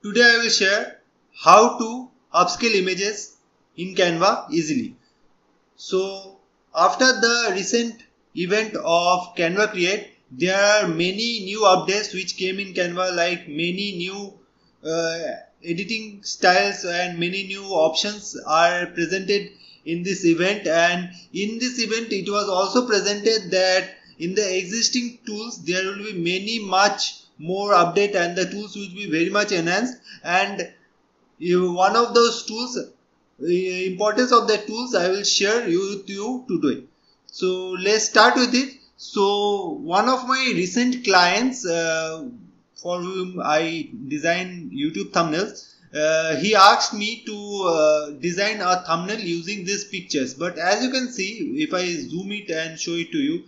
Today I will share how to upscale images in Canva easily. So after the recent event of Canva Create, there are many new updates which came in Canva, like many new uh, editing styles and many new options are presented in this event. And in this event it was also presented that in the existing tools there will be much more update and the tools will be very much enhanced. And one of those tools, importance of the tools, I will share with you today. So let's start with it. So one of my recent clients, for whom I design YouTube thumbnails, he asked me to design a thumbnail using these pictures. But as you can see, if I zoom it and show it to you,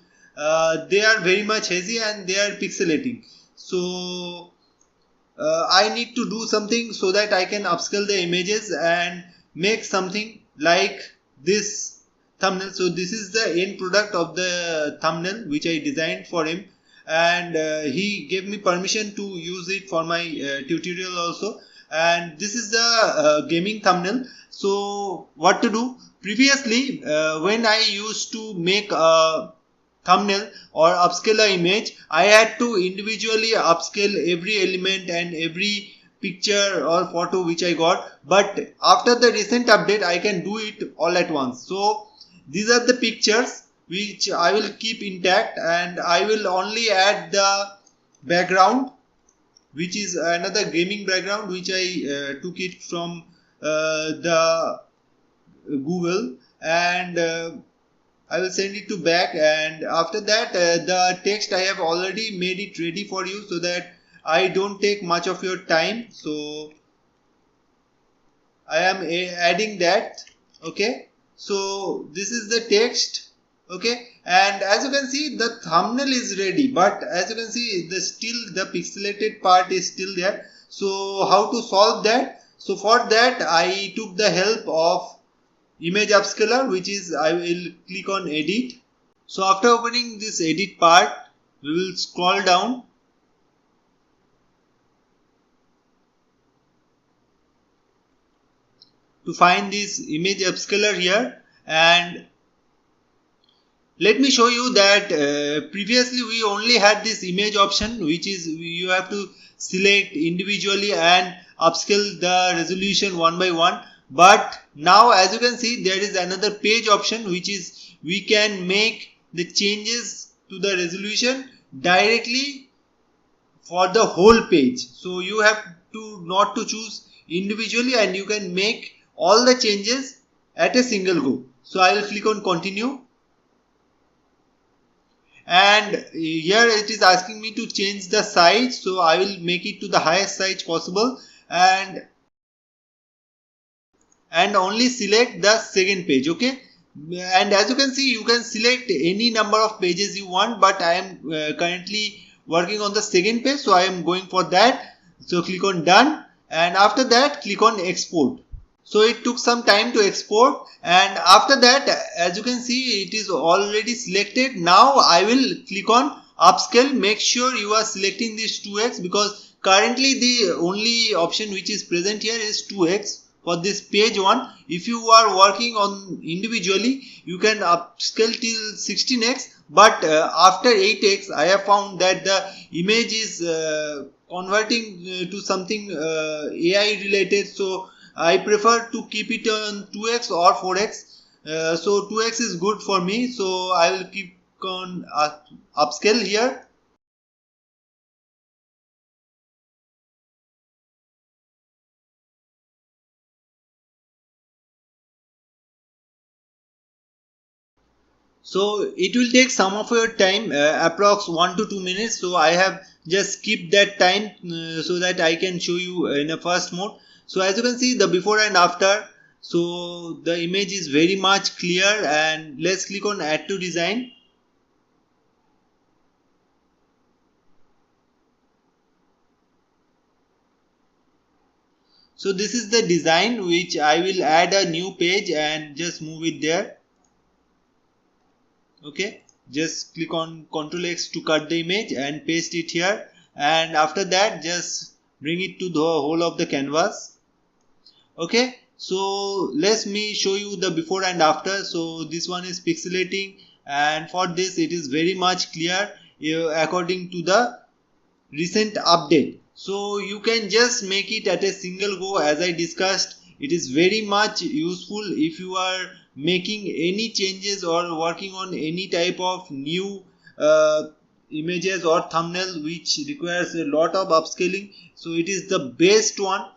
they are very much hazy and they are pixelating. So I need to do something so that I can upscale the images and make something like this thumbnail. So this is the end product of the thumbnail which I designed for him, and he gave me permission to use it for my tutorial also. And this is the gaming thumbnail. So what to do? Previously, when I used to make a thumbnail or upscale a image, I had to individually upscale every element and every picture or photo which I got. But after the recent update, I can do it all at once. So these are the pictures which I will keep intact, and I will only add the background, which is another gaming background which I took it from the Google, and I will send it to back. And after that, the text I have already made it ready for you so that I don't take much of your time. So I am adding that. Okay, so this is the text. Okay, and as you can see, the thumbnail is ready, but as you can see, the pixelated part is still there. So how to solve that? So for that, I took the help of image upscaler, which is, I will click on edit. So after opening this edit part, we will scroll down to find this image upscaler here. And let me show you that previously we only had this image option, which is you have to select individually and upscale the resolution one by one. But now, as you can see, there is another page option, which is we can make the changes to the resolution directly for the whole page. So you have to not to choose individually, and you can make all the changes at a single go. So I will click on continue, and here it is asking me to change the size. So I will make it to the highest size possible, and only select the second page. Okay, and as you can see, you can select any number of pages you want, but I am currently working on the second page, so I am going for that. So click on done, and after that click on export. So it took some time to export, and after that, as you can see, it is already selected. Now I will click on upscale. Make sure you are selecting this 2x, because currently the only option which is present here is 2x for this page one. If you are working on individually, you can upscale till 16x, but after 8x I have found that the image is converting to something AI related, so I prefer to keep it on 2x or 4x. So 2x is good for me, so I will keep on upscale here. So it will take some of your time, approx 1 to 2 minutes. So I have just skipped that time so that I can show you in a first mode. So as you can see, the before and after, so the image is very much clear. And let's click on add to design. So this is the design which I will add a new page and just move it there. Okay, just click on Ctrl X to cut the image and paste it here, and after that just bring it to the whole of the canvas. Okay, so let me show you the before and after. So this one is pixelating, and for this it is very much clear according to the recent update. So you can just make it at a single go. As I discussed, it is very much useful if you are making any changes or working on any type of new images or thumbnail which requires a lot of upscaling. So it is the best one.